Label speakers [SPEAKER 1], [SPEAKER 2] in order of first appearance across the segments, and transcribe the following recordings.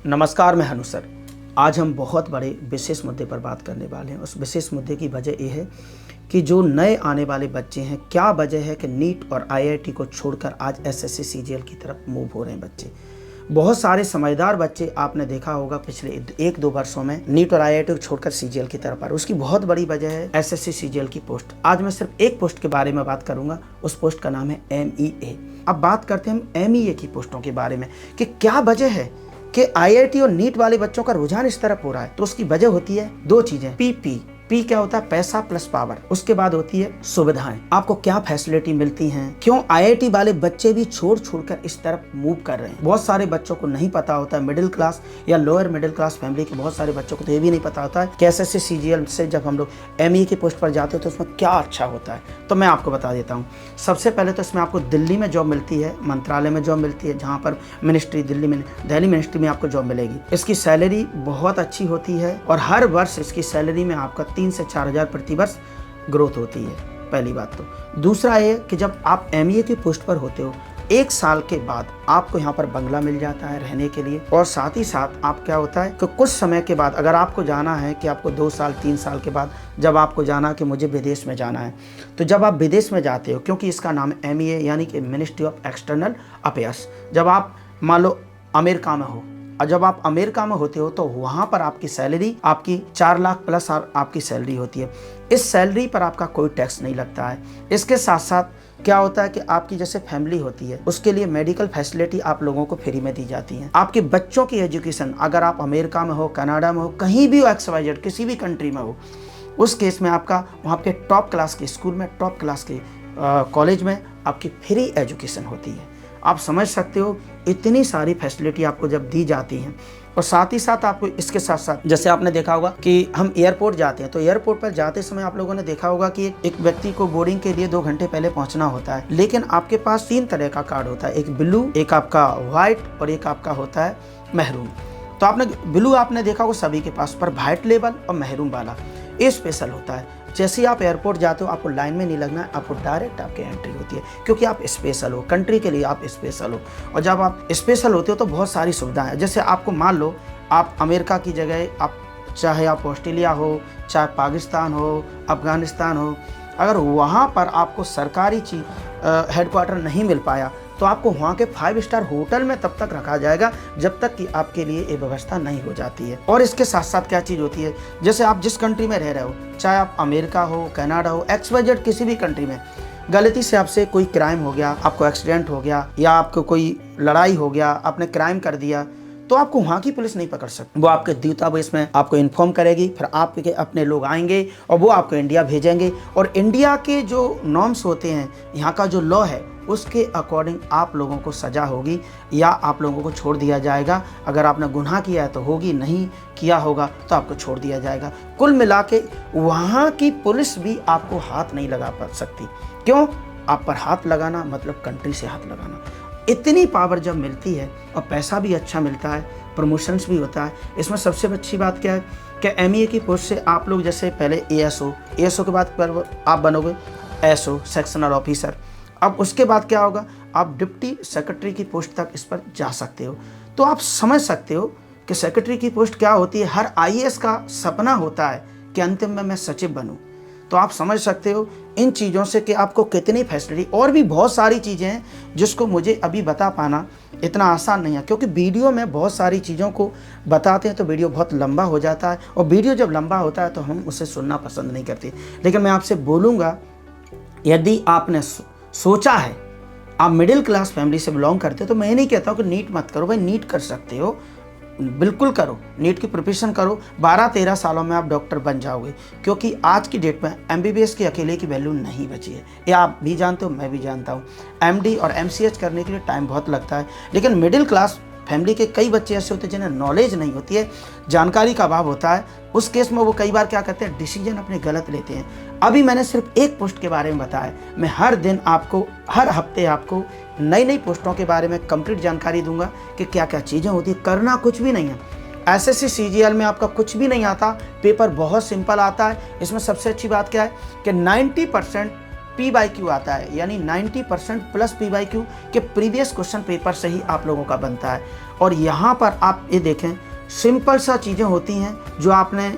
[SPEAKER 1] नमस्कार, मैं हनु सर। आज हम बहुत बड़े विशेष मुद्दे पर बात करने वाले हैं। उस विशेष मुद्दे की वजह यह है कि जो नए आने वाले बच्चे हैं, क्या वजह है कि नीट और आईआईटी को छोड़कर आज एसएससी सीजीएल की तरफ मूव हो रहे हैं बच्चे। बहुत सारे समझदार बच्चे आपने देखा होगा पिछले 1-2 वर्षों में नीट और आईआईटी को छोड़कर सीजीएल की तरफ आ रहे हैं। उसकी बहुत बड़ी वजह है एसएससी सीजीएल की पोस्ट। आज मैं सिर्फ एक पोस्ट के बारे में बात करूंगा। उस पोस्ट का नाम है एमईए। अब बात करते हैं हम एमईए की पोस्टों के बारे में कि क्या वजह है कि आईआईटी और नीट वाले बच्चों का रुझान इस तरफ हो रहा है। तो उसकी वजह होती है दो चीजें। पी क्या होता है? पैसा प्लस पावर। उसके बाद होती है सुविधाएं। आपको क्या फैसिलिटी मिलती हैं, क्यों आईआईटी वाले बच्चे भी छोड़कर इस तरफ मूव कर रहे हैं। बहुत सारे बच्चों को नहीं पता होता है, मिडिल क्लास या लोअर मिडिल क्लास फैमिली के बहुत सारे बच्चों को तो ये भी नहीं पता होता है कि एसएससी सीजीएल से जब हम लोग एमईए की पोस्ट पर जाते हैं तो उसमें क्या अच्छा होता है। तो मैं आपको बता देता हूँ। सबसे पहले तो इसमें आपको दिल्ली में जॉब मिलती है, मंत्रालय में जॉब मिलती है, जहाँ पर मिनिस्ट्री दिल्ली मिनिस्ट्री में आपको जॉब मिलेगी। इसकी सैलरी बहुत अच्छी होती है और हर वर्ष इसकी सैलरी में आपका 3 से 4 हज़ार प्रति वर्ष ग्रोथ होती है। पहली बात तो। दूसरा ये कि जब आप एमईए की पोस्ट पर होते हो, 1 साल के बाद आपको यहाँ पर बंगला मिल जाता है रहने के लिए। और साथ ही साथ आप क्या होता है कि कुछ समय के बाद अगर आपको जाना है कि आपको 2 साल 3 साल के बाद जब आपको जाना कि मुझे विदेश में जाना है, तो जब आप विदेश में जाते हो, क्योंकि इसका नाम एमईए यानी कि मिनिस्ट्री ऑफ एक्सटर्नल अफेयर्स, जब आप मान लो अमेरिका में हो और जब आप अमेरिका में होते हो तो वहाँ पर आपकी सैलरी आपकी 4 लाख प्लस आपकी सैलरी होती है। इस सैलरी पर आपका कोई टैक्स नहीं लगता है। इसके साथ साथ क्या होता है कि आपकी जैसे फैमिली होती है उसके लिए मेडिकल फैसिलिटी आप लोगों को फ्री में दी जाती है। आपके बच्चों की एजुकेशन, अगर आप अमेरिका में हो, कनाडा में हो, कहीं भी हो, XYZ किसी भी कंट्री में हो, उस केस में आपका वहाँ पे टॉप क्लास के स्कूल में, टॉप क्लास के कॉलेज में आपकी फ्री एजुकेशन होती है। आप समझ सकते हो इतनी सारी फैसिलिटी आपको जब दी जाती हैं। और साथ ही साथ आपको इसके साथ साथ जैसे आपने देखा होगा कि हम एयरपोर्ट जाते हैं तो एयरपोर्ट पर जाते समय आप लोगों ने देखा होगा कि एक व्यक्ति को बोर्डिंग के लिए 2 घंटे पहले पहुंचना होता है। लेकिन आपके पास 3 तरह का कार्ड होता है, एक ब्लू, एक आपका व्हाइट और एक आपका होता है मैरून। तो आपने ब्लू आपने देखा होगा सभी के पास, पर व्हाइट लेवल और मैरून वाला ये स्पेशल होता है। जैसे ही आप एयरपोर्ट जाते हो आपको लाइन में नहीं लगना है, आपको डायरेक्ट आपकी एंट्री होती है, क्योंकि आप स्पेशल हो, कंट्री के लिए आप स्पेशल हो। और जब आप स्पेशल होते हो तो बहुत सारी सुविधाएं हैं। जैसे आपको मान लो आप अमेरिका की जगह आप चाहे आप ऑस्ट्रेलिया हो, चाहे पाकिस्तान हो, अफगानिस्तान हो, अगर वहाँ पर आपको सरकारी हेडक्वार्टर नहीं मिल पाया तो आपको वहाँ के 5 स्टार होटल में तब तक रखा जाएगा जब तक कि आपके लिए ये व्यवस्था नहीं हो जाती है। और इसके साथ साथ क्या चीज़ होती है, जैसे आप जिस कंट्री में रह रहे हो, चाहे आप अमेरिका हो, कनाडा हो, XYZ किसी भी कंट्री में, गलती से आपसे कोई क्राइम हो गया, आपको एक्सीडेंट हो गया या आपको कोई लड़ाई हो गया, आपने क्राइम कर दिया, तो आपको वहाँ की पुलिस नहीं पकड़ सकती। वो आपके दूतावास में आपको इन्फॉर्म करेगी, फिर आपके अपने लोग आएंगे और वो आपको इंडिया भेजेंगे। और इंडिया के जो नॉर्म्स होते हैं, यहाँ का जो लॉ है, उसके अकॉर्डिंग आप लोगों को सज़ा होगी या आप लोगों को छोड़ दिया जाएगा। अगर आपने गुनाह किया है तो होगी, नहीं किया होगा तो आपको छोड़ दिया जाएगा। कुल मिला के वहाँ की पुलिस भी आपको हाथ नहीं लगा पा सकती। क्यों? आप पर हाथ लगाना मतलब कंट्री से हाथ लगाना। इतनी पावर जब मिलती है और पैसा भी अच्छा मिलता है, प्रमोशंस भी होता है। इसमें सबसे अच्छी बात क्या है कि एमईए की पोस्ट से आप लोग जैसे पहले एएसओ के बाद पर आप बनोगे एसओ, सेक्शनल ऑफिसर। अब उसके बाद क्या होगा, आप डिप्टी सेक्रेटरी की पोस्ट तक इस पर जा सकते हो। तो आप समझ सकते हो कि सेक्रेटरी की पोस्ट क्या होती है। हर आईएएस का सपना होता है कि अंतिम में मैं सचिव बनूं। तो आप समझ सकते हो इन चीज़ों से कि आपको कितनी फैसिलिटी, और भी बहुत सारी चीज़ें हैं जिसको मुझे अभी बता पाना इतना आसान नहीं है, क्योंकि वीडियो में बहुत सारी चीज़ों को बताते हैं तो वीडियो बहुत लंबा हो जाता है, और वीडियो जब लंबा होता है तो हम उसे सुनना पसंद नहीं करते। लेकिन मैं आपसे बोलूँगा, यदि आपने सोचा है, आप मिडिल क्लास फैमिली से बिलोंग करते हो, तो मैं नहीं कहता हूँ कि नीट मत करो। भाई नीट कर सकते हो, बिल्कुल करो, नीट की प्रिपरेशन करो। 12-13 सालों में आप डॉक्टर बन जाओगे, क्योंकि आज की डेट में एमबीबीएस की अकेले की वैल्यू नहीं बची है। ये आप भी जानते हो, मैं भी जानता हूँ। एमडी और एमसीएच करने के लिए टाइम बहुत लगता है। लेकिन मिडिल क्लास फैमिली के कई बच्चे ऐसे होते हैं जिन्हें नॉलेज नहीं होती है, जानकारी का अभाव होता है। उस केस में वो कई बार क्या करते हैं, डिसीजन अपने गलत लेते हैं। अभी मैंने सिर्फ एक पोस्ट के बारे में बताया, मैं हर दिन आपको, हर हफ्ते आपको नई पोस्टों के बारे में कंप्लीट जानकारी दूंगा कि क्या क्या चीज़ें होती है। करना कुछ भी नहीं है। एसएससी सीजीएल में आपका कुछ भी नहीं आता, पेपर बहुत सिंपल आता है। इसमें सबसे अच्छी बात क्या है कि 90% PYQ आता है, यानी 90% प्लस PYQ के प्रीवियस क्वेश्चन पेपर से ही आप लोगों का बनता है। और यहाँ पर आप ये देखें, सिंपल सा चीज़ें होती हैं जो आपने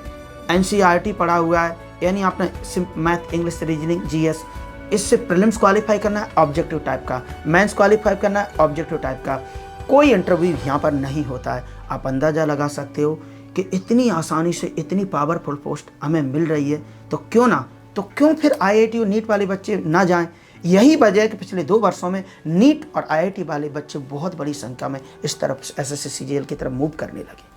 [SPEAKER 1] NCERT पढ़ा हुआ है, यानी आपने मैथ, इंग्लिश, रीजनिंग, GS, इससे प्रीलिम्स क्वालिफाई करना है ऑब्जेक्टिव टाइप का, मेंस क्वालिफाई करना है ऑब्जेक्टिव टाइप का, कोई इंटरव्यू यहाँ पर नहीं होता है। आप अंदाज़ा लगा सकते हो कि इतनी आसानी से इतनी पावरफुल पोस्ट हमें मिल रही है, तो क्यों फिर IIT और नीट वाले बच्चे ना जाएं। यही वजह है कि पिछले 2 वर्षों में नीट और IIT वाले बच्चे बहुत बड़ी संख्या में इस तरफ SSC CGL की तरफ मूव करने लगे।